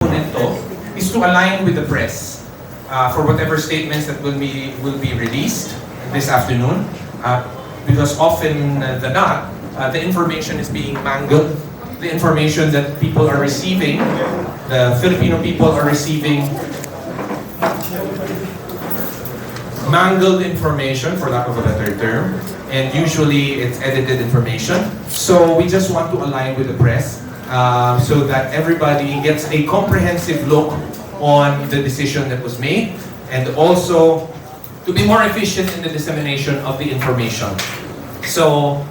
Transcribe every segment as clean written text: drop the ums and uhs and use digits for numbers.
nito is to align with the press for whatever statements that will be released this afternoon. Because often than not, the information is being mangled. The information that people are receiving, the Filipino people are receiving mangled information, for lack of a better term, and usually it's edited information. So we just want to align with the press so that everybody gets a comprehensive look on the decision that was made, and also to be more efficient in the dissemination of the information. So,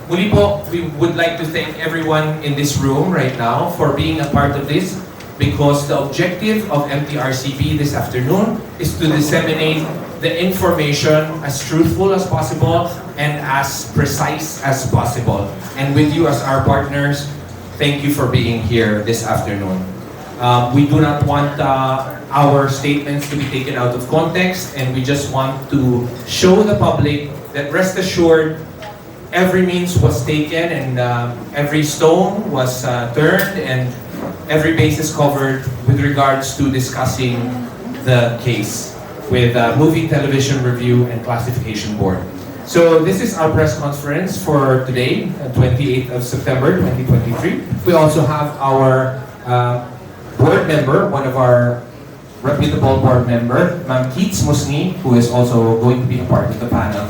muli po, we would like to thank everyone in this room right now for being a part of this, because the objective of MTRCB this afternoon is to disseminate the information as truthful as possible and as precise as possible. And with you as our partners, thank you for being here this afternoon. We do not want our statements to be taken out of context, and we just want to show the public that, rest assured, every means was taken and every stone was turned and every base is covered with regards to discussing the case with Movie Television Review and Classification Board. So this is our press conference for today, 28th of September 2023. We also have our board member, one of our reputable board member, Ma'am Keats Musni, who is also going to be a part of the panel,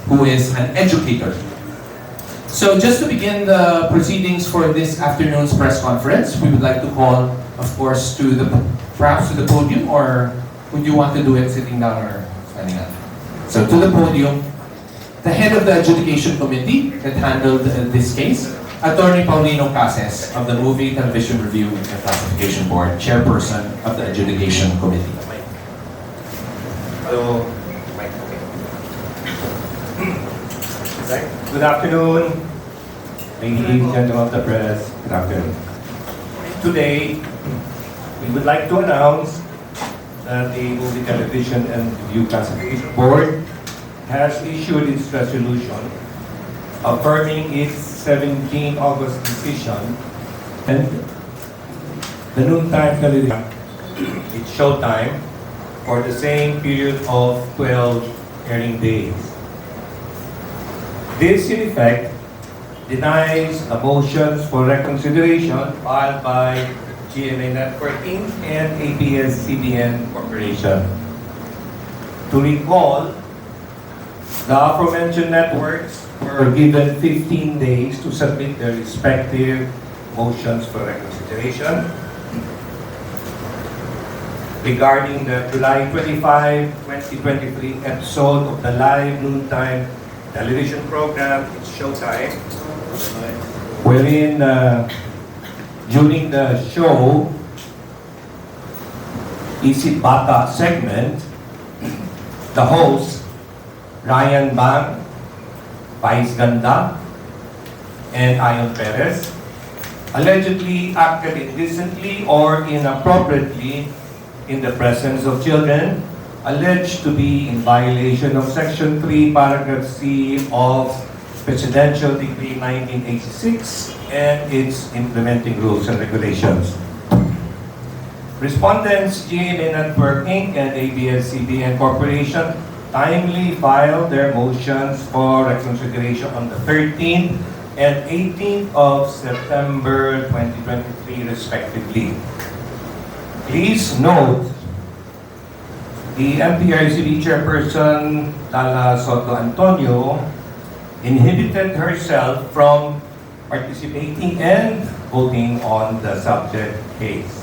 who is an educator. So just to begin the proceedings for this afternoon's press conference, we would like to call, of course, perhaps to the podium, or would you want to do it sitting down or standing up? So to the podium, the head of the adjudication committee that handled this case, Attorney Paulino Cases of the Movie Television Review and Classification Board, Chairperson of the Adjudication Committee. Hello. Good afternoon, ladies and gentlemen of the press. Good afternoon. Today, we would like to announce that the Movie Television and Review Classification Board has issued its resolution affirming its 17 August decision and the noontime television, its Showtime, for the same period of 12 airing days. This, in effect, denies the motions for reconsideration filed by GMA Network Inc. and ABS-CBN Corporation. To recall, the aforementioned networks were given 15 days to submit their respective motions for reconsideration regarding the July 25, 2023 episode of the live noontime television program, it's Showtime, wherein during the show, Isip Bata segment, the host, Ryan Bang, Vice Ganda, and Ayon Perez, allegedly acted indecently or inappropriately in the presence of children, alleged to be in violation of Section 3, Paragraph C of Presidential Decree 1986 and its implementing rules and regulations. Respondents, GMA Network Inc. and ABS-CBN Corporation timely filed their motions for reconsideration on the 13th and 18th of September 2023, respectively. Please note, the MTRCB Chairperson LALA SOTTO-ANTONIO inhibited herself from participating and voting on the subject case.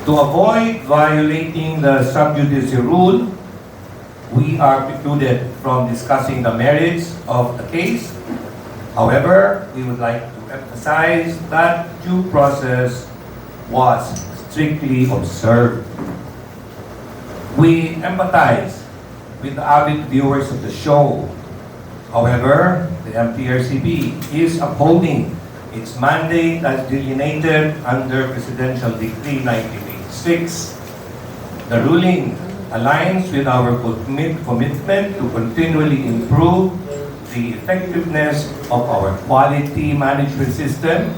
To avoid violating the sub judice rule, we are precluded from discussing the merits of the case. However, we would like to emphasize that due process was strictly observed. We empathize with the avid viewers of the show. However, the MTRCB is upholding its mandate as delineated under Presidential Decree 1986. The ruling aligns with our commitment to continually improve the effectiveness of our quality management system,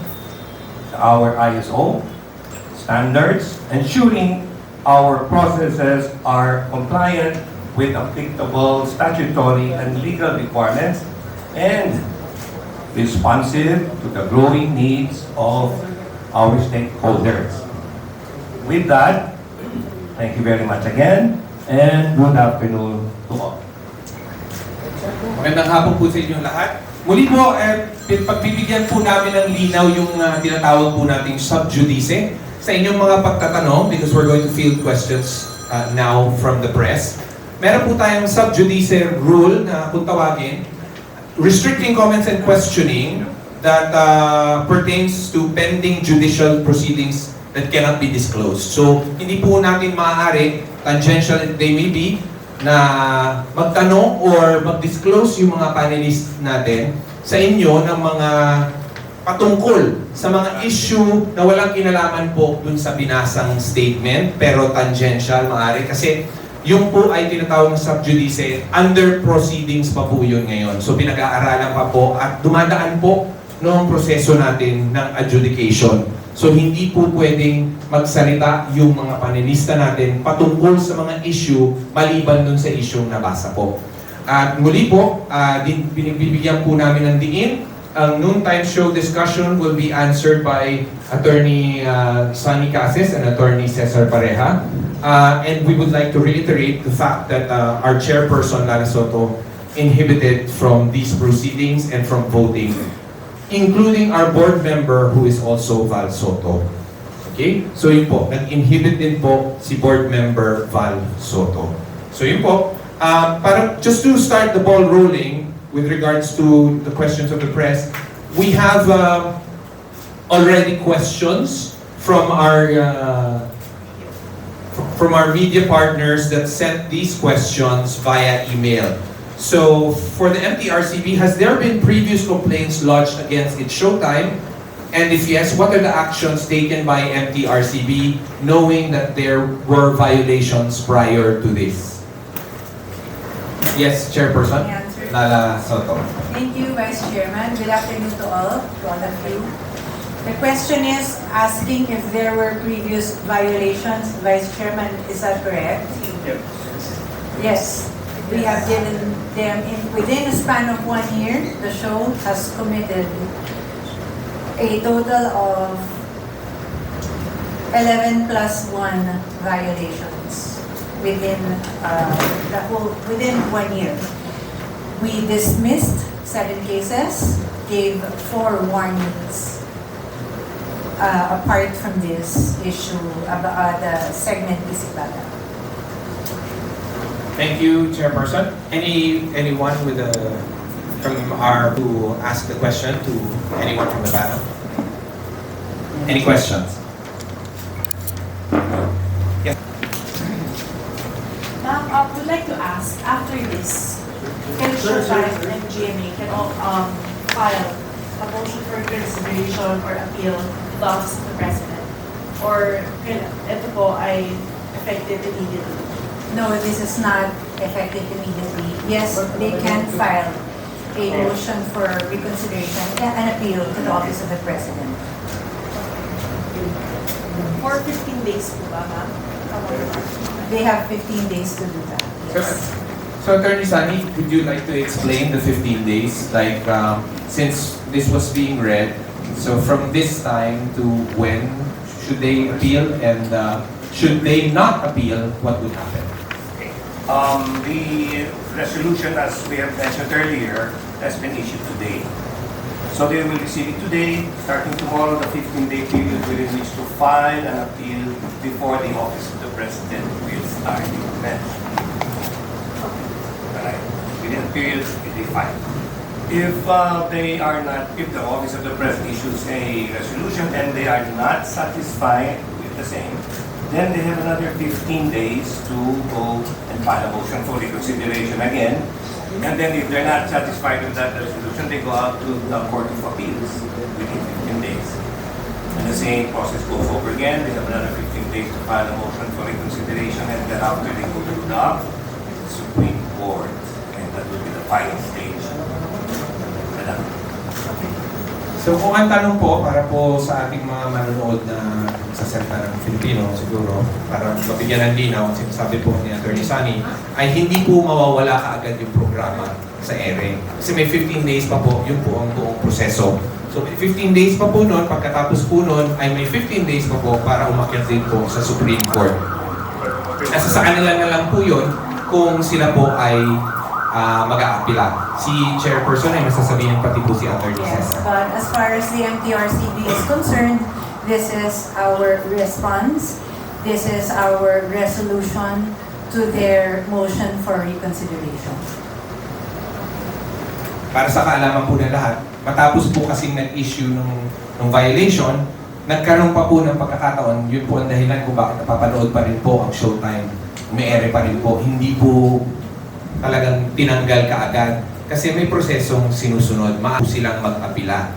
our ISO, standards, ensuring our processes are compliant with applicable statutory and legal requirements, and responsive to the growing needs of our stakeholders. With that, thank you very much again, and good afternoon to all. Magandang hapon po sa inyong lahat. Muli po, pagbibigyan po namin ng linaw yung tinatawag po nating sub judice sa inyong mga pagtatanong, because we're going to field questions now from the press. Meron po tayong sub judice rule na kung tawagin, restricting comments and questioning that pertains to pending judicial proceedings that cannot be disclosed. So, hindi po natin maaari, tangential they may be, na magtanong or mag-disclose yung mga panelists natin sa inyo ng mga patungkol sa mga issue na walang kinalaman po dun sa binasang statement, pero tangential maaari kasi yung po ay tinatawag ng sub judice, under proceedings pa po yun ngayon. So pinag-aaralan pa po at dumadaan po noong proseso natin ng adjudication. So hindi po pwedeng magsalita yung mga panelista natin patungkol sa mga issue maliban dun sa issue na nabasa po. At muli po, binibigyan po namin ng diin. Ang noontime show discussion will be answered by Attorney Sonny Cases and Attorney Cesar Pareja. And we would like to reiterate the fact that our chairperson, Lala Sotto, inhibited from these proceedings and from voting, including our board member who is also Val Sotto. Okay? So yun po, nag-inhibit din po si board member Val Sotto. So yun po, just to start the ball rolling with regards to the questions of the press, we have already questions from our media partners that sent these questions via email. So, for the MTRCB, has there been previous complaints lodged against its Showtime? And if yes, what are the actions taken by MTRCB, knowing that there were violations prior to this? Yes, Chairperson Lala Sotto. Thank you, Vice Chairman. Good afternoon to all of you. The question is asking if there were previous violations. Vice Chairman, is that correct? Yes. We have given them, within a span of 1 year, the show has committed a total of 11 plus 1 violations within within 1 year. We dismissed 7 cases, gave 4 warnings apart from this issue about the segment Isibala. Thank you, Chairperson. Anyone with from our who asked the question to anyone from the panel? Any questions? Yes. Ma'am, I would like to ask, after this, can Showtime and GMA can all file a motion for consideration or appeal to the Office of the President? Or ito po ay effective immediately? No, this is not effective immediately. Yes, they can file a motion for reconsideration and appeal to the Office of the President. For 15 days po ba, ma'am? They have 15 days to do that. Yes. So Attorney Sunny, would you like to explain the 15 days? Like, since this was being read, so from this time to when should they appeal, and should they not appeal, what would happen? The resolution, as we have mentioned earlier, has been issued today. So they will receive it today. Starting tomorrow, the 15-day period within which to file an appeal before the Office of the President will start the event. Alright. Within a period, they file. If if the Office of the President issues a resolution and they are not satisfied with the same, then they have another 15 days to go and file a motion for reconsideration again. And then if they're not satisfied with that resolution, they go out to the Court of Appeals within 15 days. And the same process goes over again. They have another 15 days to file a motion for reconsideration, and then after they go to the Supreme Court. And that will be the final stage. So kung ang tanong po, para po sa ating mga manonood na sa salita ng Filipino siguro, para mabigyan ng linaw, sinasabi po ni Attorney Sunny, ay hindi po mawawala kaagad yung programa sa ERE. Kasi may 15 days pa po, yun po ang buong proseso. So may 15 days pa po nun, pagkatapos po nun, ay may 15 days pa po para umakyat din po sa Supreme Court. Nasa sa kanila na lang po yun kung sila po ay mag-aapila. Si Chairperson ay masasabihin pati po si Attorney Yes, Cesar. but as far as the MTRCB is concerned, this is our response. This is our resolution to their motion for reconsideration. Para sa kaalaman po ng lahat, matapos po kasing nag-issue ng violation, nagkaroon pa po ng pagkakataon, yun po ang dahilan kung bakit napapanood pa rin po ang Showtime. May ERE pa rin po. Hindi po talagang tinanggal kaagad. Kasi may prosesong sinusunod. Maaari silang mag-apila.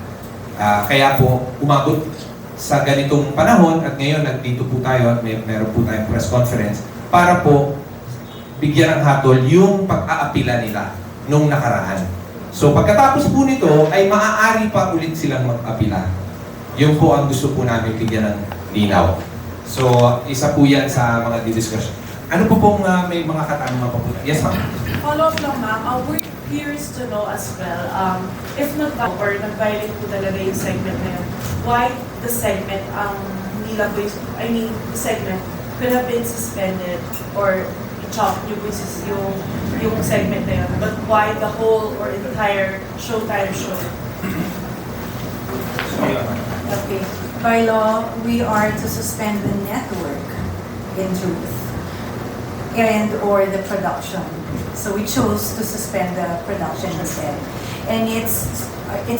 Kaya po, umabot sa ganitong panahon at ngayon nandito po tayo at meron po tayong press conference para po bigyan ng hatol yung pag-aapila nila nung nakaraan. So pagkatapos po nito ay maaari pa ulit silang mag-apila. Yun po ang gusto po namin bigyan ng linaw. So isa po yan sa mga discussion. Ano po pong may mga katanungan pa po? Yes, ma'am. Follow-up lang, ma'am. We're curious to know as well, if nag-violate po talaga yung segment na yun, why the segment, nila po the segment could have been suspended or i-chop nyo po yung segment na yun, but why the whole or entire Showtime show? Okay. By law, we are to suspend the network in truth and or the production. So we chose to suspend the production instead. And it's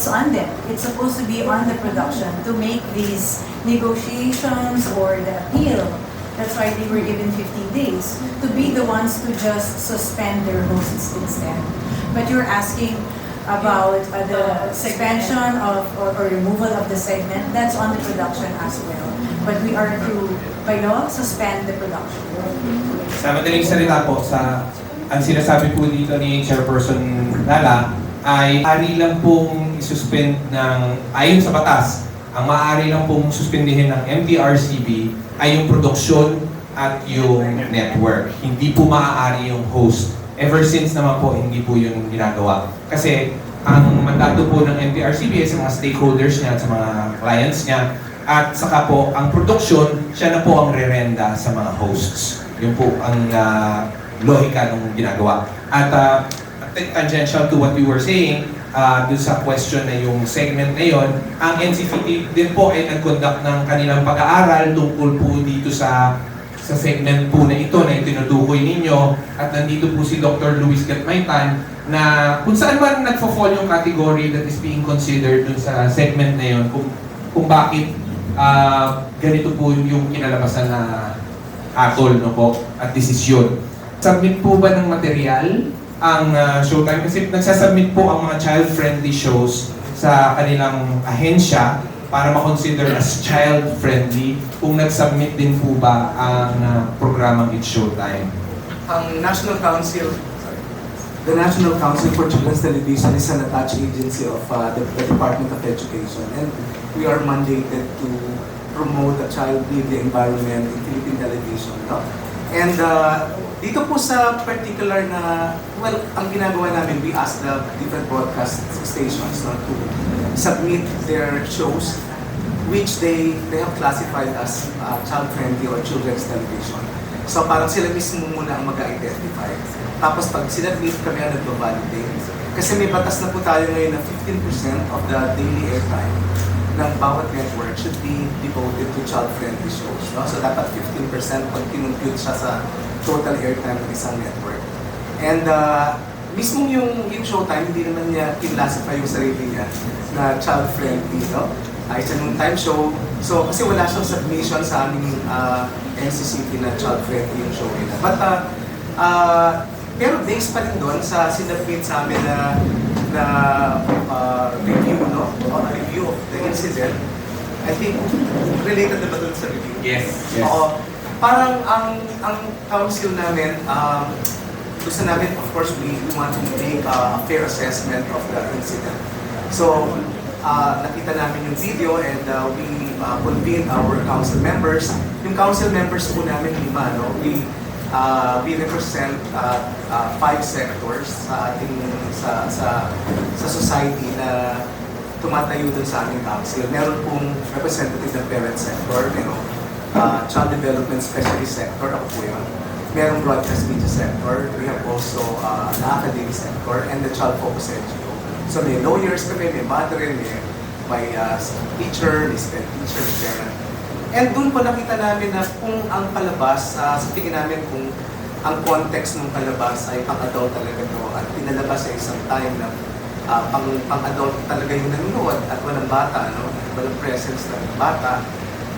on them. It's supposed to be on the production to make these negotiations or the appeal. That's why they were given 15 days to be the ones to just suspend their hosts instead. But you're asking about the suspension of or removal of the segment. That's on the production as well. But we are to, by law, suspend the production. Sa madaling salita po, ang sinasabi po dito ni Chairperson Lala ay maaari lang pong isuspend ng, ayon sa batas, ang maaari lang pong suspendihin ng MTRCB ay yung produksyon at yung network. Hindi po maaari yung host. Ever since naman po, hindi po yun ginagawa. Kasi ang mandato po ng MTRCB ay sa mga stakeholders niya at sa mga clients niya. At saka po, ang produksyon, siya na po ang rerenda sa mga hosts. Yun po ang lohika ng ginagawa. At tangential to what you were saying, dun sa question na yung segment na yon, ang NCCT din po ay nag-conduct ng kanilang pag-aaral tungkol po dito sa segment po na ito na itinutukoy ninyo. At nandito po si Dr. Luis Gatmaitan na kung saan man nagfo-fall yung category that is being considered dun sa segment na yon, kung bakit ganito po yung kinalabasan na atol, no po, at desisyon. Submit po ba ng material ang Showtime? Kasi nagsasubmit po ang mga child-friendly shows sa kanilang ahensya para ma-consider as child-friendly kung nag-submit din po ba ang programang It's Showtime. The National Council for Children's Television is an attached agency of the Department of Education, and we are mandated to promote a child media environment in Philippine television. No? And dito po sa particular na, well, ang ginagawa namin, we ask the different broadcast stations to submit their shows which they have classified as child-friendly or children's television. So parang sila mismo muna ang mag-identify. Tapos pag sinabit kami ang nag-validate. Kasi may batas na po tayo ngayon na 15% of the daily airtime ng bawat network should be devoted to child-friendly shows. No? So dapat 15% pag kinumpute siya sa total airtime ng isang network. And mismo yung Showtime, hindi naman niya kinlassify yung sarili niya na child-friendly. No? Ay siya nung time show. So kasi wala siyang submission sa aming NCCT na child-friendly yung show nila. But pero based pa rin doon sa sinabit sa amin na review, no? Or review of the incident, I think related na ba doon sa review? Yes. Oo. Parang ang council namin, gusto namin, of course, we want to make a fair assessment of the incident. So, nakita namin yung video and we convened our council members. Yung council members po namin 5, no? We represent 5 sectors sa ating sa society na tumatayo dun sa aming council. Meron pong representative ng parent sector, meron child development specialist sector, ako po yun. Merong broadcast media sector, we have also the academic sector, and the child focus NGO. So may lawyers kami, may mother, may teacher, may STEM teacher, may parent. And doon po nakita namin na kung ang palabas, sa tingin namin kung ang context ng palabas ay pang-adult talaga ito at pinalabas sa isang time na pang-adult talaga yung nanonood at walang bata, no? Walang presence ng bata.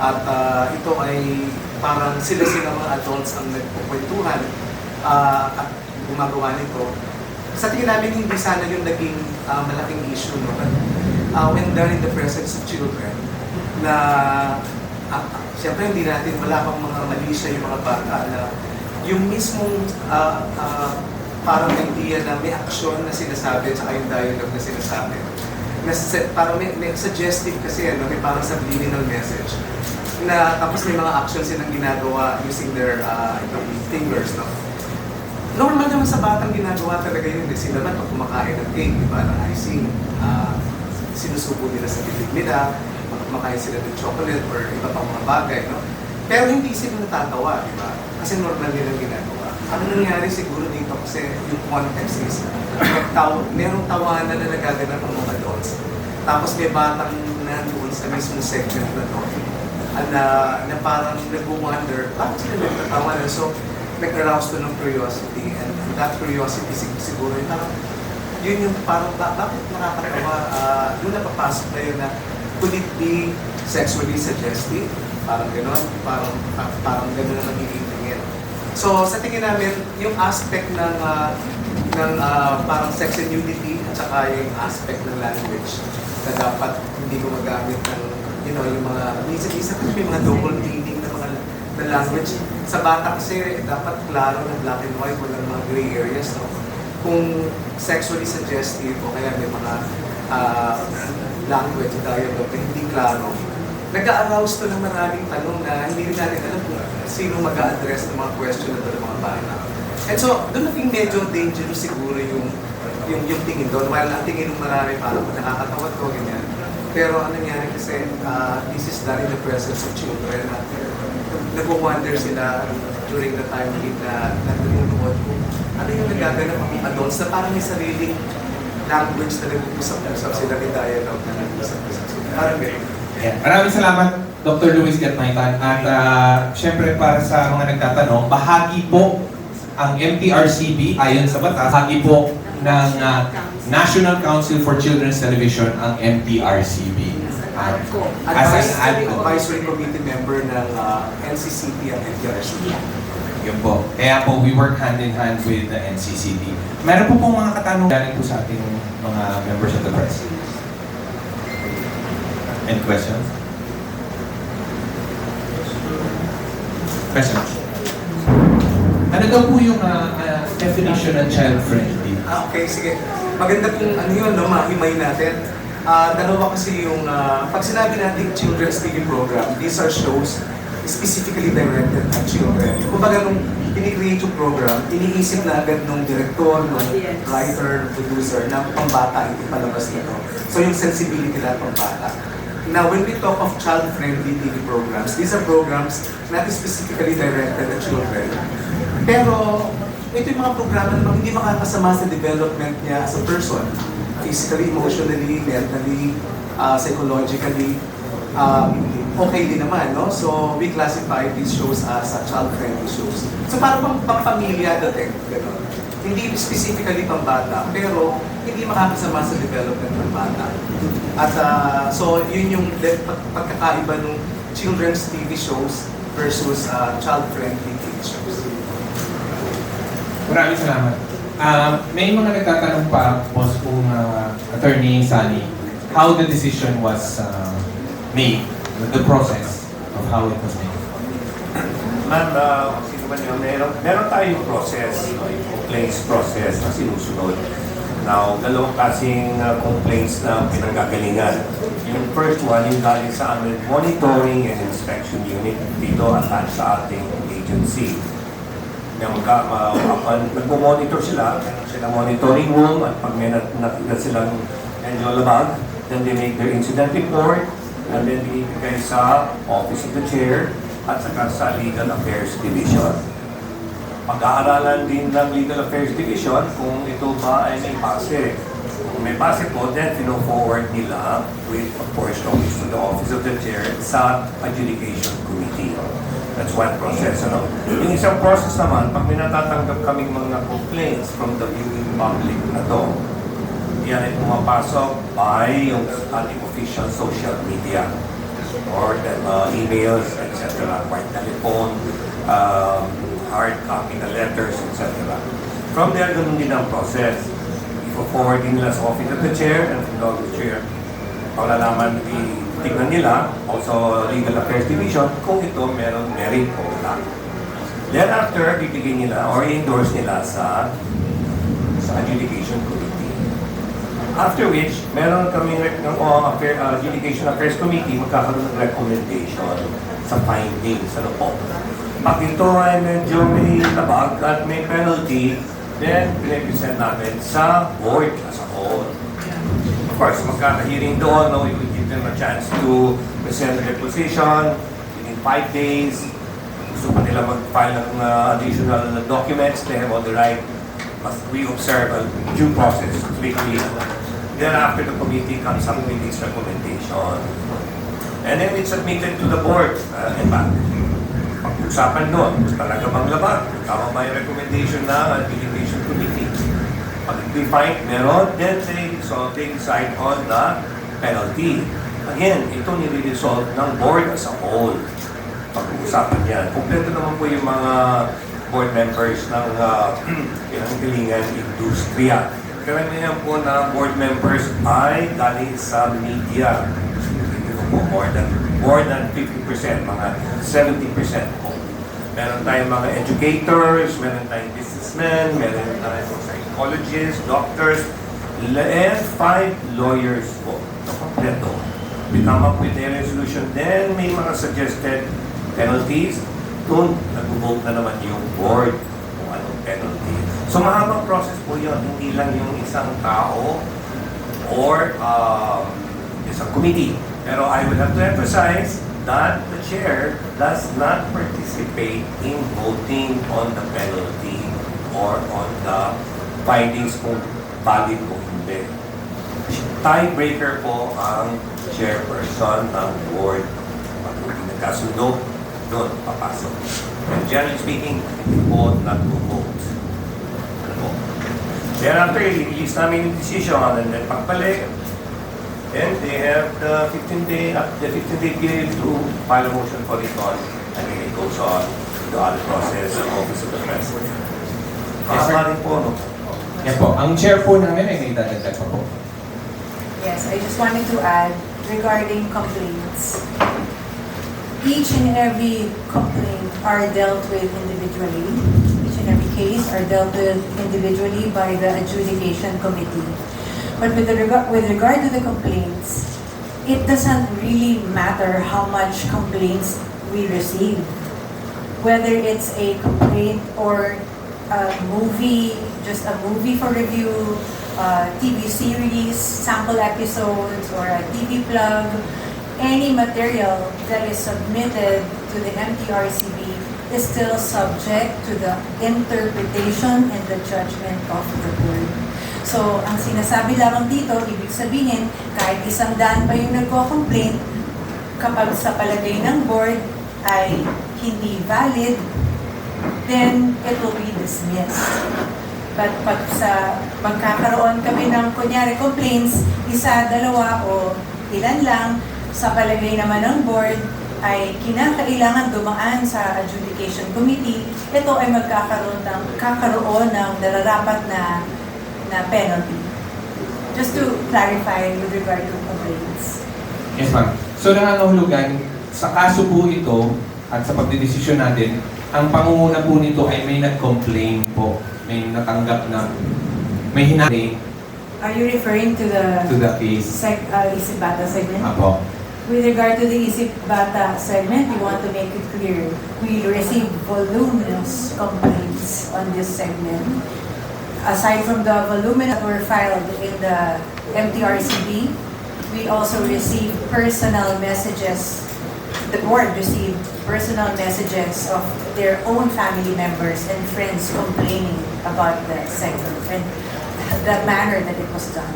At ito ay parang sila mga adults ang nagpupwentuhan at gumagawa nito. Sa tingin namin hindi sana yung naging malaking issue, no? When they're in the presence of children, na siyempre hindi natin, wala pang mga malisya yung mga bata na yung mismong parang idea na may aksyon na sinasabi at yung dialogue na sinasabi. Parang may suggestive kasi, no? May parang subliminal message na tapos may mga actions silang ginagawa using their fingers, no? Normal naman sa batang ginagawa talaga yun. Sila naman pag kumakain ng cake, diba, ng icing, sinusubo nila sa bibig nila, kumakain sila ng chocolate or iba pang mga bagay, no? Pero hindi sila natatawa, di ba? Kasi normal nilang ginagawa. Ano nangyari siguro dito kasi yung context is merong tawanan na nagaganap ng mga adults. Tapos may batang nandoon sa mismong segment na to na parang nag-wonder, bakit sila nagtatawanan? So, nag-arouse to ng curiosity, and that curiosity siguro yung parang yun yung parang bakit nakakatawa, doon napapasok na yun na could it be sexually suggestive? Parang gano'n, parang gano'n na magiging tingin. So sa tingin namin, yung aspect ng parang sex and nudity at saka yung aspect ng language na dapat hindi gumagamit ng yung mga, minsan may mga double meaning na mga na language. Sa bata kasi dapat klaro na black and white, walang mga gray areas, no? Kung sexually suggestive o kaya may mga language, dialogue na hindi klaro, nag-a-arouse to ng maraming tanong na hindi rin natin alam kung sino mag-a-address ng mga question na ito ng mga bata. And so, doon naging medyo dangerous siguro yung tingin doon. While ang tingin ng marami parang nakakatawa to, ganyan. Pero ang nangyari kasi, this is done in the presence of children. Nag-wonder sila during the time na nanonood kung ano yung nagaganap ng adults na parang may sariling language na nag-usap-usap sila, may dialogue na nag-usap-usap sila. Parang ganyan. Yeah. Maraming salamat, Dr. Luis Gatmaitan. At syempre para sa mga nagtatanong, bahagi po ang MTRCB ayon sa batas, bahagi po ng National Council for Children's Television ang MTRCB. Advisory committee member ng NCCT at MTRCB. Yun po. Kaya po, we work hand in hand with the NCCT. Meron po pong mga katanungan galing po sa ating mga members of the press. Any questions? Questions? Ano daw po yung definition ng child-friendly? Okay, sige. Maganda kung ano yun, no, mahimay natin. Dalawa kasi yung, pag sinabi natin children's TV program, these are shows specifically directed at children. Kumbaga nung ini-create yung program, iniisip na agad nung director, nung writer, producer, na pambata yung ipalabas nito. So yung sensibility na pambata. Now, when we talk of child-friendly TV programs, these are programs not specifically directed at children. Pero ito yung mga programa na hindi makakasama sa development niya as a person. Physically, emotionally, mentally, psychologically, okay din naman, no? So, we classify these shows as child-friendly shows. So, parang pang-pamilya dating, gano'n. Hindi specifically pang-bata, pero hindi makakasama sa development ng bata. At so, yun yung pagkakaiba ng children's TV shows versus child-friendly TV shows. Maraming salamat. May mga nagtatanong pa, boss kong Attorney Sunny, how the decision was made, the process of how it was made. Ma'am, sino man yun, meron tayong process, yung complaints process na sinusunod. Now, dalawang klaseng complaints na pinanggagalingan. Yung first one, yung galing sa amin monitoring and inspection unit dito attached sa ating agency. Nagmo-monitor sila, meron silang monitoring room at pag may nakita silang labag, then they make their incident report and then ibigay sa Office of the Chair at saka sa Legal Affairs Division. Pag-aaralan din ng Legal Affairs Division kung ito ba ay may pase. Kung may pase po, then pino-forward nila with, of course, copies to the Office of the Chair sa Adjudication Committee. That's one process. Ano? Yung isang process naman, pag may natatanggap kaming mga complaints from the viewing public na to, yan ay pumapasok by yung ating official social media or emails, etc. by telephone, hard copy na letters, etc. From there, ganun din ang process. I-forward din nila sa Office of the Chair and from the Chair. Palalaman, tignan nila, also Legal Affairs Division, kung ito meron merit o wala. Thereafter, bibigyan nila or endorse nila sa Adjudication Committee. After which, meron kaming Adjudication Affairs Committee magkakaroon ng recommendation sa findings. Ano po? Pag ito ay medyo may labag at may penalty, then pinapresent namin sa board as a whole. Of course, magkaka-hearing doon, no? We will give them a chance to present their position within 5 days. Gusto pa nila mag-file ng additional documents, they have all the right, must we observe a due process strictly. Then after the committee comes up with its recommendation. And then it's submitted to the board and back. Pag-usapan doon, talaga bang labag? Tama ba yung recommendation na Adjudication Committee? Pag we find meron, then they decide on the penalty. Again, ito nire-resolve ng board as a whole. Pag-uusapan yan. Kompleto naman po yung mga board members ng pinanggalingan industriya. Karamihan po na board members ay galing sa media. More than 50%, mga 70% po. Meron tayong mga educators, meron tayong businessmen, meron tayong psychologists, doctors, and 5 lawyers po. So, kompleto. We come up with a resolution, then may mga suggested penalties. Doon, nag-vote na naman yung board kung anong penalty. So, mahabang process po yun. Hindi lang yung isang tao or isang committee. Pero I would have to emphasize that the chair does not participate in voting on the penalty or on the findings kung valid o hindi. Tiebreaker po ang chairperson ng board. Pag hindi nagkasundo, doon papasok. And generally speaking, hindi po nag-vote. Ano po? Thereafter, i-release namin yung decision and then pagbalik, and they have the 15-day period to file a motion for recall, and then it goes on to the other process of Office of the President. Yes, sir. Po, no? Yes po. Ang chair po namin ay may dadagdag pa po. Yes, I just wanted to add regarding complaints. Each and every complaint are dealt with individually. Each and every case are dealt with individually by the adjudication committee. But with regard to the complaints, it doesn't really matter how much complaints we receive. Whether it's a complaint or a movie, just a movie for review, TV series, sample episodes, or a TV plug, any material that is submitted to the MTRCB is still subject to the interpretation and the judgment of the board. So, ang sinasabi lamang dito, ibig sabihin, kahit 100 pa yung nagko-complain, kapag sa palagay ng board ay hindi valid, then it will be dismissed. But pag magkakaroon kami ng kunyari complaints, 1, 2 o ilan lang, sa palagay naman ng board ay kinakailangan dumaan sa adjudication committee, ito ay kakaroon ng nararapat na penalty. Just to clarify with regard to complaints. Yes, ma'am. So, nangangahulugan, sa kaso po ito at sa pagdedesisyon natin, ang pangunguna po nito ay may nag-complain po. May natanggap na, may hinanay Are you referring to to the the case. Isip Bata segment? Apo. With regard to the Isip Bata segment, we want to make it clear, we received voluminous complaints on this segment. Aside from the voluminous that were filed in the MTRCB, we also received personal messages. The board received personal messages of their own family members and friends complaining about the segment and the manner that it was done.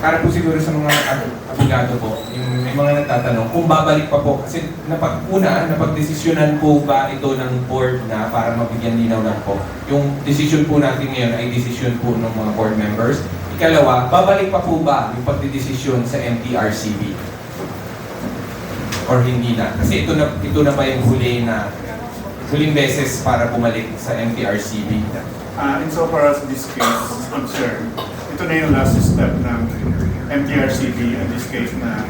Para po siguro sa mga abogado po, yung may mga nagtatanong, kung babalik pa po, kasi napagdesisyonan po ba ito ng board na para mabigyan linaw lang po? Yung decision po natin ngayon ay decision po ng mga board members. Ikalawa, babalik pa po ba yung pagdedesisyon sa MTRCB? Or hindi na? Kasi ito na ba yung huling beses para bumalik sa MTRCB? Insofar as this case is concerned, ito na yung last step ng MTRCB in this case na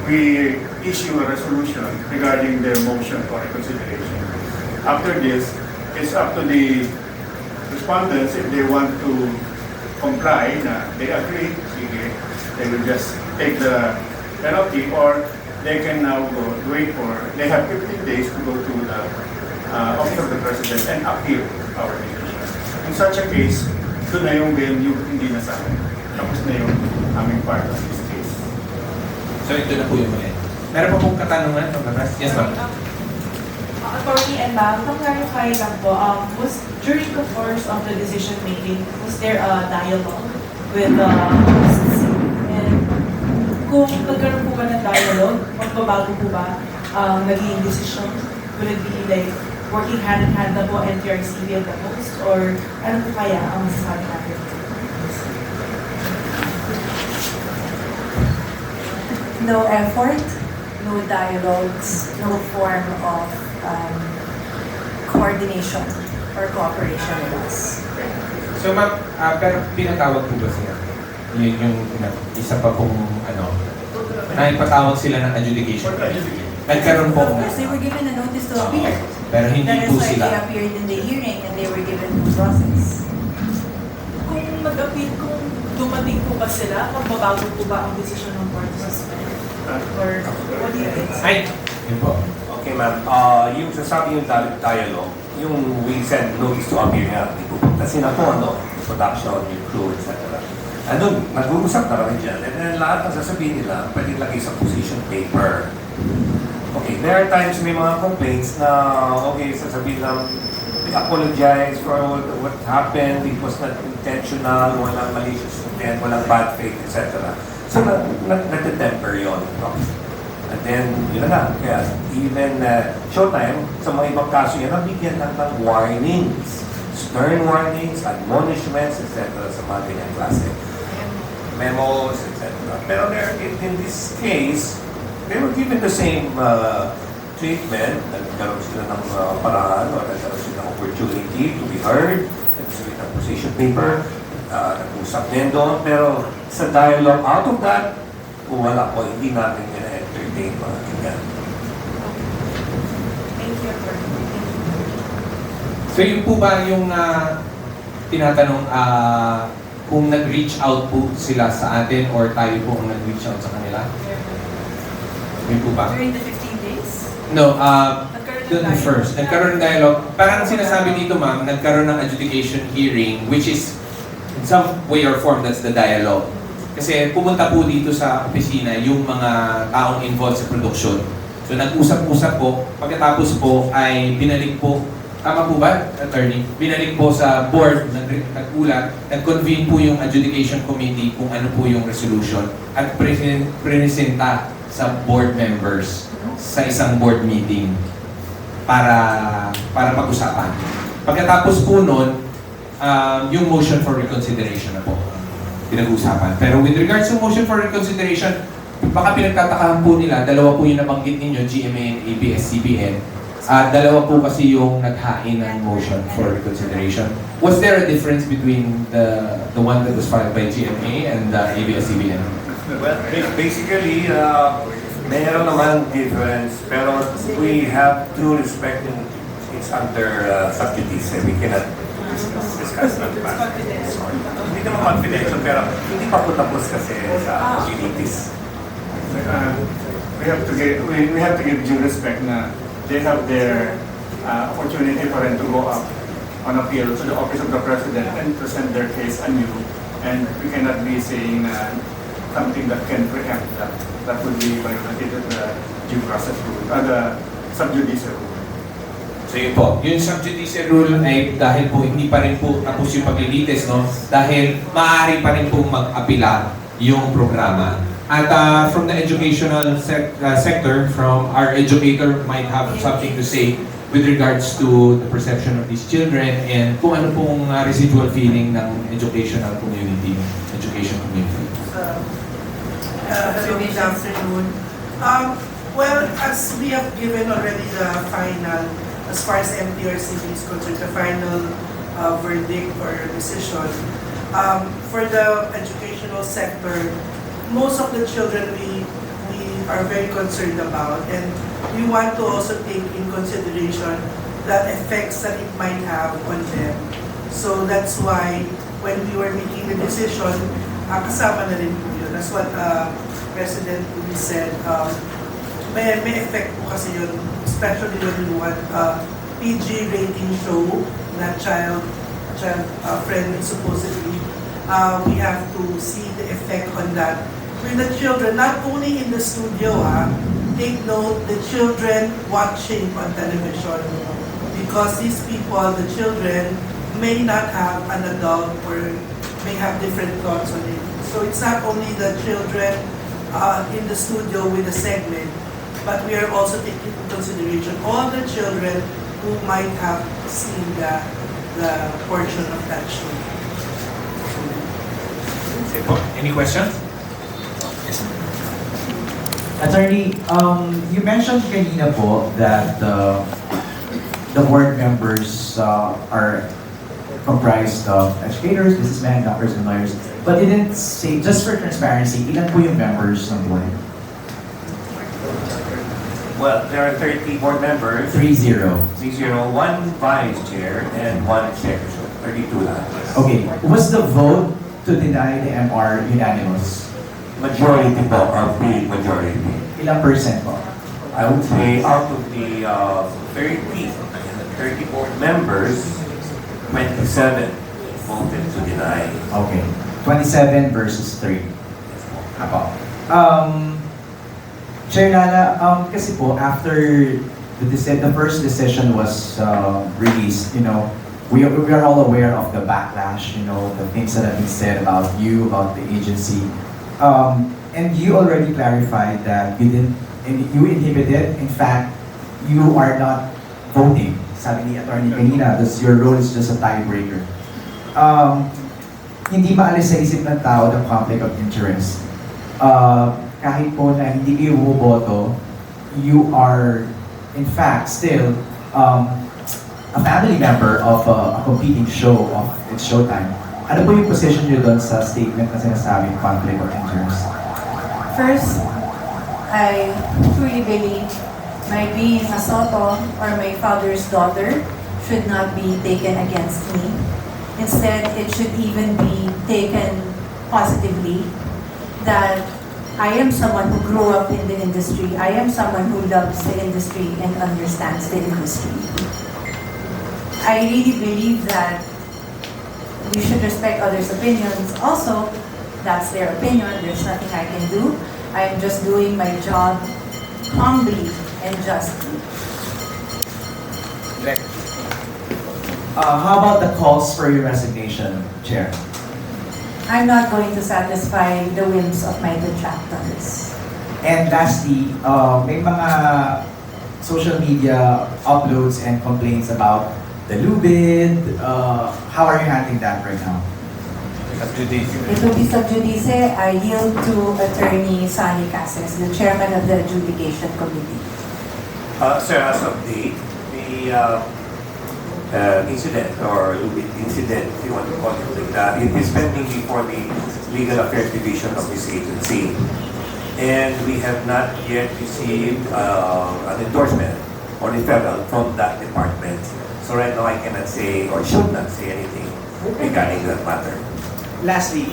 we issue a resolution regarding their motion for reconsideration. After this, it's up to the respondents if they want to comply na they agree, sige, they will just take the penalty or they can now wait for, they have 15 days to go to the office of the president and appeal our decision. In such a case, doon na yung venue hindi na sa amin. Tapos na yung aming part of this case. So ito na po yung muli. Meron pa pong katanungan? Yes, ma'am. Attorney and ma'am, to clarify lang po, was during the course of the decision making, was there a dialogue with the hosts? And kung nagkaroon po ba ng dialogue, magbabago po ba ang naging decision? Will it be like working hand in hand na po MTRCB and the host? Or ano po kaya ang masasabi natin? No effort, no dialogues, no form of coordination or cooperation with us. So ma'am, pero pinatawag po ba sila? Yun yung isa pa pong naipatawag sila ng adjudication. Nagkaroon po. Of course, they were given a notice to appear. Pero hindi That is po why sila. they appeared in the hearing and they were given due process. Kung mag-appeal, kung dumating po ba sila, magbabago po ba ang decision ng court suspend? Or what do you think? Ay, yun po. Okay, ma'am. Yung sasabi yung dialogue, yung we send notice to appear nga, ipupunta sila po, production, yung crew, etc. Ano, nag-uusap na kami dyan. And then lahat ng sasabihin nila, pwede lagay sa position paper. Okay, there are times may mga complaints na, okay, sasabihin lang, we apologize for what happened, it was not intentional, walang malicious intent, walang bad faith, etc. So, nag-temper yun. And then, yun na, kaya even Showtime, sa mga ibang kaso yan, nabigyan lang ng warnings, stern warnings, admonishments, etc. sa mga ganyan klase. Memos, etc. Pero in this case, they were given the same treatment. Nagkaroon sila ng paraan o nagkaroon sila ng opportunity to be heard, nagsulit ng position paper, nag-usap din doon. Pero sa dialogue, out of that, wala po, hindi natin entertain mga ganyan. Thank you, attorney. So yun po ba yung tinatanong kung nag-reach out po sila sa atin or tayo po ang nag-reach out sa kanila? Yun po ba? During the 15 days? No, Nagkaroon ng the dialogue? first. Nagkaroon ng dialogue. Parang sinasabi dito ma'am, nagkaroon ng adjudication hearing which is in some way or form that's the dialogue. Kasi pumunta po dito sa opisina yung mga taong involved sa production. So nag-usap-usap po, pagkatapos po ay binalik po, tama po ba, attorney? Binalik po sa board, nag-ulat, nag-convene po yung adjudication committee kung ano po yung resolution at presenta sa board members sa isang board meeting para pag-usapan. Pagkatapos po nun, yung motion for reconsideration na po pinag-usapan. Pero with regards to motion for reconsideration, baka pinagtatakahan po nila, dalawa po yung nabanggit ninyo, GMA and ABS-CBN. Dalawa po kasi yung naghain ng motion for reconsideration. Was there a difference between the one that was filed by GMA and the ABS-CBN? Well, basically, mayroon naman difference, pero we have to respect it's under sub judice. We cannot discuss ng past. Hindi naman confidential, pero hindi pa po tapos kasi sa communities. We have to give due respect na they have their opportunity for them to go up on appeal to the office of the president and present their case anew. And we cannot be saying something that can preempt that. That would be violated the due process rule, the sub-judice rule. So yun po, yung sub-judice rule ay dahil po hindi pa rin po tapos yung paglilitis, no? Dahil maaari pa rin po mag-apila yung programa. At from the educational sector, from our educator might have something to say with regards to the perception of these children and kung ano pong residual feeling ng education community. Hello, good afternoon. Well, as we have given already the final, as far as MTRCB is concerned, the final verdict or decision, for the educational sector, most of the children we are very concerned about, and we want to also take in consideration the effects that it might have on them. So that's why when we were making the decision, kasama na rin po yun. That's what President Uli said. May effect po kasi yun, especially when you want PG rating show na child friendly supposedly. We have to see the effect on that with the children, not only in the studio, take note, the children watching on television. Because these people, the children, may not have an adult or may have different thoughts on it. So it's not only the children in the studio with the segment, but we are also taking into consideration all the children who might have seen the portion of that show. Any questions? Attorney, you mentioned kanina po that the board members are comprised of educators, businessmen, doctors, and lawyers. But you didn't say, just for transparency, ilan po yung members ng board? Well, there are 30 board members. 3-0. 3-0, one vice chair and one executive. 32 lang. Okay, was the vote to deny the MR unanimous? Majority po, or big majority. Ilang percent po? I would say out of the 30 board members, 27 voted to deny. Okay, 27 versus 3. Apo. Chair Lala, kasi po, after the first decision was released, we are all aware of the backlash, the things that have been said about you, about the agency. And you already clarified that you inhibited. In fact, you are not voting. Sabi ni Attorney kanina, your role is just a tiebreaker. Hindi maalis sa isip ng tao ng conflict of interest. Kahit po na hindi kayo bumoboto, you are, in fact, still a family member of a competing show of Showtime. Ano po yung position nyo doon sa statement na sinasabing conflict of interest? First, I truly believe my being a Soto or my father's daughter should not be taken against me. Instead, it should even be taken positively that I am someone who grew up in the industry. I am someone who loves the industry and understands the industry. I really believe that we should respect others' opinions. Also, that's their opinion. There's nothing I can do. I'm just doing my job humbly and justly. How about the calls for your resignation, Chair? I'm not going to satisfy the whims of my detractors. And lastly, may mga social media uploads and complaints about the lubid. How are you handling that right now? It will be sub judice. I yield to Attorney Sani Cases, the chairman of the Adjudication Committee. Sir, as of date, the incident, or incident, if you want to call it like that, it is pending before the Legal Affairs Division of this agency. And we have not yet received an endorsement or referral from that department. So right now, no, I cannot say or should not say anything regarding that matter. Lastly,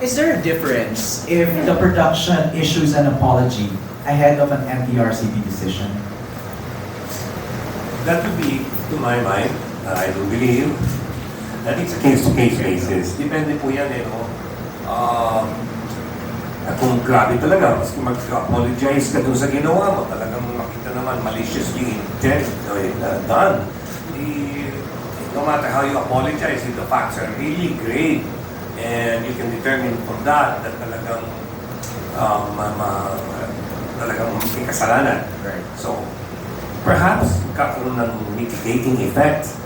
is there a difference if the production issues an apology ahead of an MTRCB decision? That would be, to my mind, I do believe, that it's a case-to-case basis. Depende po yan eh, no? At kung grabe talaga, maski mag-apologize ka dun sa ginawa mo, talagang makita naman maliciously intent done. No matter how you apologize, if the facts are really grave, and you can determine from that talagang talagang may kasalanan. Right. So, perhaps magkakaroon ng mitigating effect.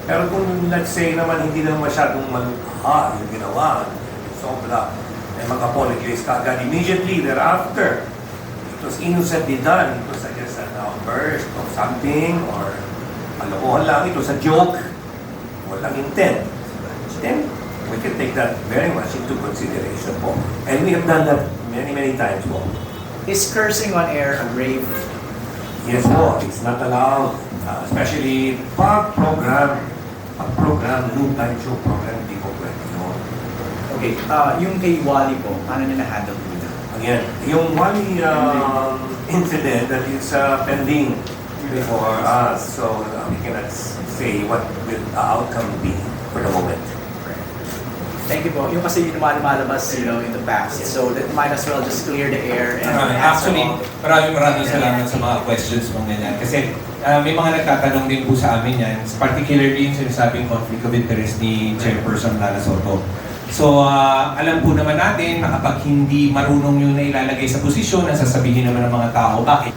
Pero kung let's say naman hindi naman masyadong malukha yung ginawa, sobra, ay mag-apologize ka agad immediately thereafter. It was innocently done. It was just an outburst of something or kalokohan lang. It was a joke. Walang intent. Then, we can take that very much into consideration po. And we have done that many, many times po. Is cursing on air a grave? Yes po, it's not allowed. Especially pag-program, noontime show program, hindi po pwede. No? Okay, yung kay Wally po, paano niya na-handle nila? Again, yung one incident that is pending before us, so we cannot say what will the outcome be for the moment. Thank you po. Yung kasi yung lumalabas, in the past. So that might as well just clear the air and Actually, maraming salamat sa mga questions mong ganyan. Kasi may mga nagtatanong din po sa amin yan, particularly yung sinasabing conflict of interest ni Chairperson LALA Sotto. So, alam po naman natin na kapag hindi marunong yung nailalagay sa posisyon, nasasabihin naman ng mga tao, bakit?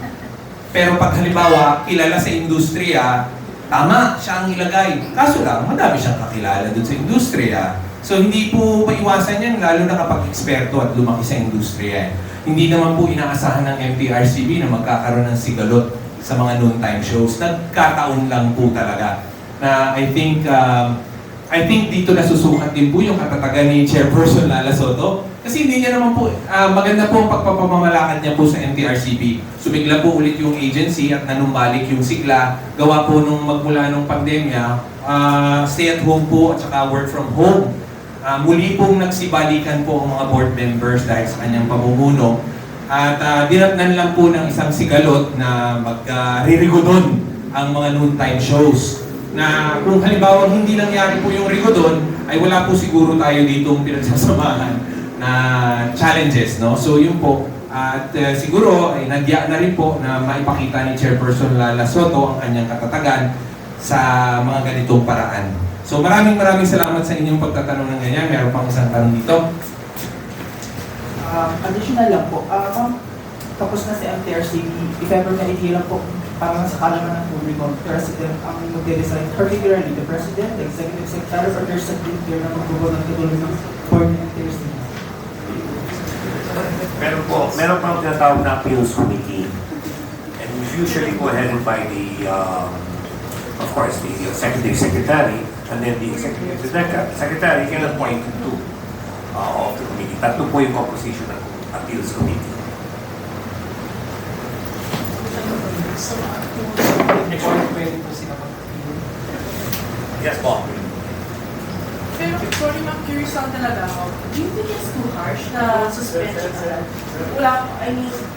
Pero pag halimbawa, kilala sa industriya, tama, siya ang ilagay. Kaso lang, madami siyang kakilala dun sa industriya. So, hindi po maiwasan yan, lalo na kapag eksperto at lumaki sa industriya. Hindi naman po inaasahan ng MTRCB na magkakaroon ng sigalot sa mga noontime shows. Nagkataon lang po talaga. Na I think dito nasusukat din po yung katatagan ni Chairperson LALA Sotto. Kasi hindi niya naman po, maganda po ang pagpapamamalakad niya po sa MTRCB. Sumigla po ulit yung agency at nanumbalik yung sigla. Gawa po nung magmula nung pandemya, stay at home po at saka work from home. Muli pong nagsibalikan po ang mga board members dahil sa kanyang pamumuno. At dinatnan lang po ng isang sigalot na mag-ririgodon ang mga noontime shows. Na kung halimbawa hindi nangyari po yung rigodon, ay wala po siguro tayo ditong pinagsasamahan na challenges, no? So yun po. At siguro ay nadya na rin po na maipakita ni Chairperson LALA Sotto ang kanyang katatagan sa mga ganitong paraan. So maraming salamat sa inyong pagtatanong ng ganyan. Meron pang isang tanong dito. Additional lang po, tapos na si MTRCB, if ever may idea lang po, parang sa kalaman ng publiko, President ang mag-design, particularly the President, the Executive Secretary, or there's a group there na magbubo ng titulo ng board ng MTRCB. Meron pang tinatawag na appeals committee, and usually po headed by the, of course, the Executive Secretary, and then the Executive Secretary can appoint two of the committee. Tatlo po yung composition ng appeals committee. Yes, po. Pero, sorry ma'am, curious lang talaga ako. Do you think it's too harsh na suspension?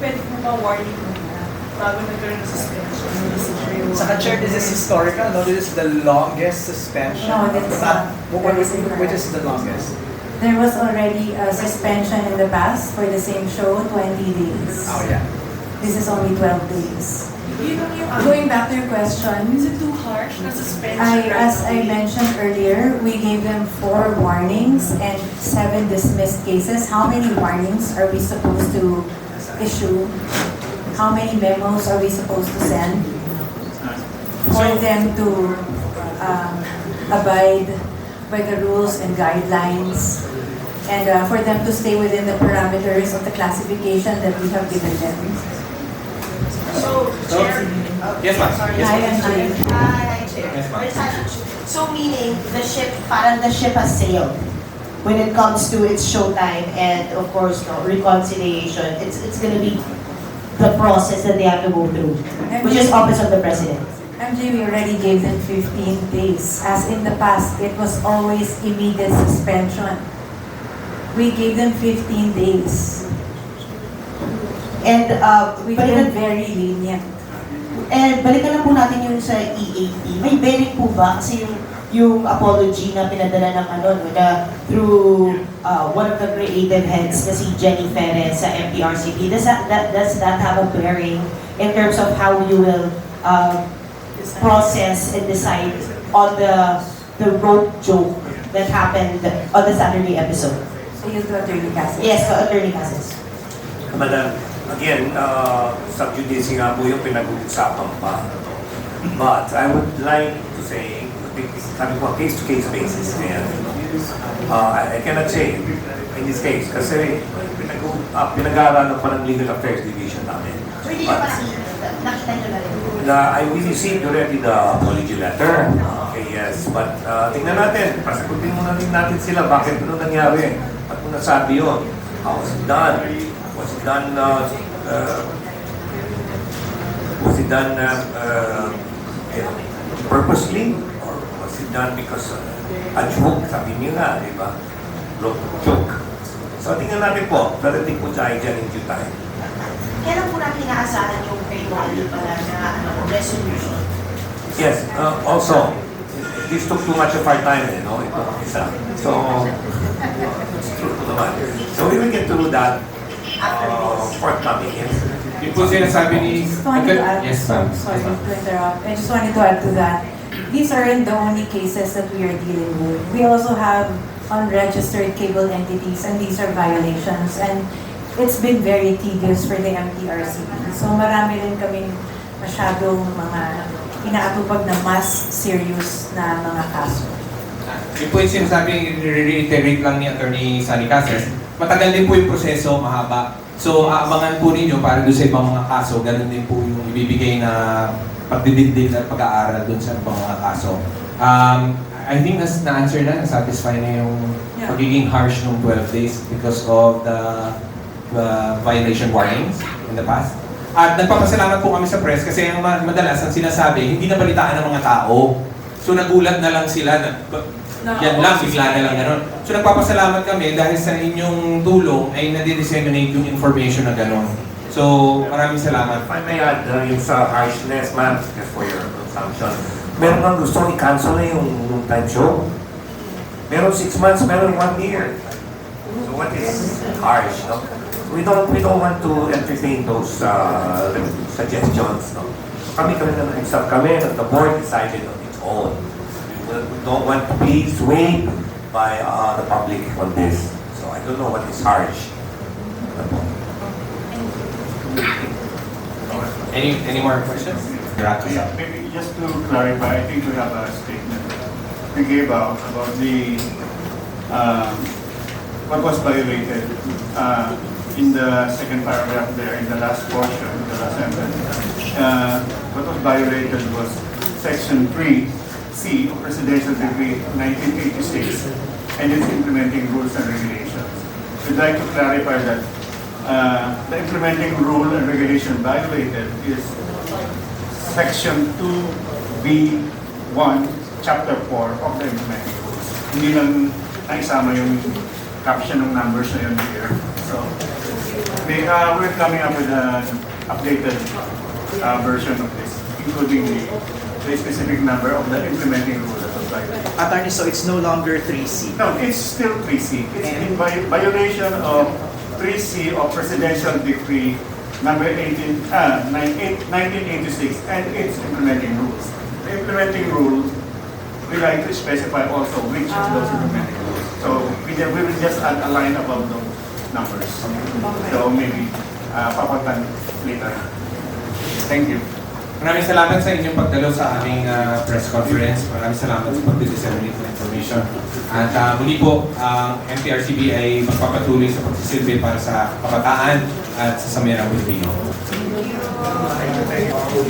Pwede po ba warning mo na bago nagkaroon ng suspension? Saka Chair, this is historical, no? This is the longest suspension. No, that's not. Which is the longest? There was already a suspension in the past for the same show, 20 days. Oh, yeah. This is only 12 days. Going back to your question, Is it too harsh na suspension? as I mentioned earlier, we gave them 4 warnings and 7 dismissed cases. How many warnings are we supposed to issue? How many memos are we supposed to send for them to abide by the rules and guidelines, and for them to stay within the parameters of the classification that we have given them? So, Chair, Yes, ma'am. sorry. Yes, Hi, Angie. Hi, Chair. Yes, ma'am. So meaning the ship has sailed when it comes to its showtime and of course reconciliation. It's going to be the process that they have to go through, which is Office of the President. MJ, we already gave them 15 days. As in the past, it was always immediate suspension. We gave them 15 days. And We've been very lenient. And balikan lang po natin yung sa EAT. May bearing po ba? Kasi yung apology na pinadala ng na through one of the creative heads na si Jenny Perez sa MTRCB, does that have a bearing in terms of how you will process and decide on the road joke that happened on the Saturday episode? So you to Attorney Casas. Yes, Attorney Casas. Madam, again, sub-judice nga po yung pinag-uusapan pa. But I would like to say, sabi ko, case-to-case basis na yan. I cannot say in this case kasi pinag-aaralan pa ng Legal Affairs Division namin. So hindi naman nakita nyo na rin? We received already the apology letter. Okay, yes. But tingnan natin, pasagutin muna din natin sila bakit ano nangyari. At kung nasabi yun, how was it done? Was it done purposely? Or was it done because a joke? Sabi niyo nga, di ba? Joke. So tingnan natin po, darating po tayo dyan in due time. Kailan po natin inaasahan yung February pala na resolution? Yes, also, this took too much of our time, ito isa. So, it's true po naman. So we will get through that forthcoming, yes. Yung po sinasabi ni... Just wanted to add, Yes, ma'am. sorry to interrupt. I just wanted to add to that. These aren't the only cases that we are dealing with. We also have unregistered cable entities, and these are violations. And it's been very tedious for the MTRCB. So marami rin kaming masyadong mga inaatupag na mas serious na mga kaso. Yung po yung sinasabi, reiterate lang ni Attorney Sunny Casas, matagal din po yung proseso, mahaba. So, aabangan po ninyo para doon sa ibang mga kaso, ganun din po yung ibibigay na pagdidindig at pag-aaral doon sa ibang mga kaso. I think na-answer na, na-satisfy na yung pagiging harsh ng 12 days because of the violation warnings in the past. At nagpapasalamat po kami sa press kasi ang madalas ang sinasabi, hindi nabalitaan ng mga tao. So nagulat na lang sila na yan lang, bigla na lang gano'n. So nagpapasalamat kami dahil sa inyong tulong ay nadi-disseminate yung information na gano'n. So maraming salamat. If I may add, yung sa harshness, ma'am, just for your consumption, meron kang gusto i-cancel na yung time show. Meron 6 months, meron 1 year. So what is harsh, no? We don't want to entertain those suggestions, no? Kami na nag-usap kami, the board decided on its own. We don't want to be swayed by the public on this. So I don't know what is harsh. Any more questions? Wrap this up. Maybe just to clarify, I think we have a statement we gave out about the what was violated in the second paragraph there, in the last portion, the last sentence. What was violated was Section 3C of Presidential Decree 1986 and its implementing rules and regulations. We'd like to clarify that the implementing rule and regulation violated is Section 2B1, Chapter 4 of the implementing rules. Hindi lang naisama yung caption ng numbers na yun here. So, we're coming up with an updated version of this, including the specific number of the implementing rule that was violated. Attorney, so it's no longer 3C. No, it's still 3C. It's in violation of 3C of Presidential Decree number 1986 and its implementing rules. The implementing rule, we like to specify also which of those implementing rules. So we will just add a line above those numbers. So maybe papuntan later. Thank you. Maraming salamat sa inyong pagdalo sa aming press conference. Maraming salamat sa pag-disseminate ng information. At muli po, ang MTRCB ay magpapatuloy sa pagsisilbi para sa kabataan at sa samayang Pilipino.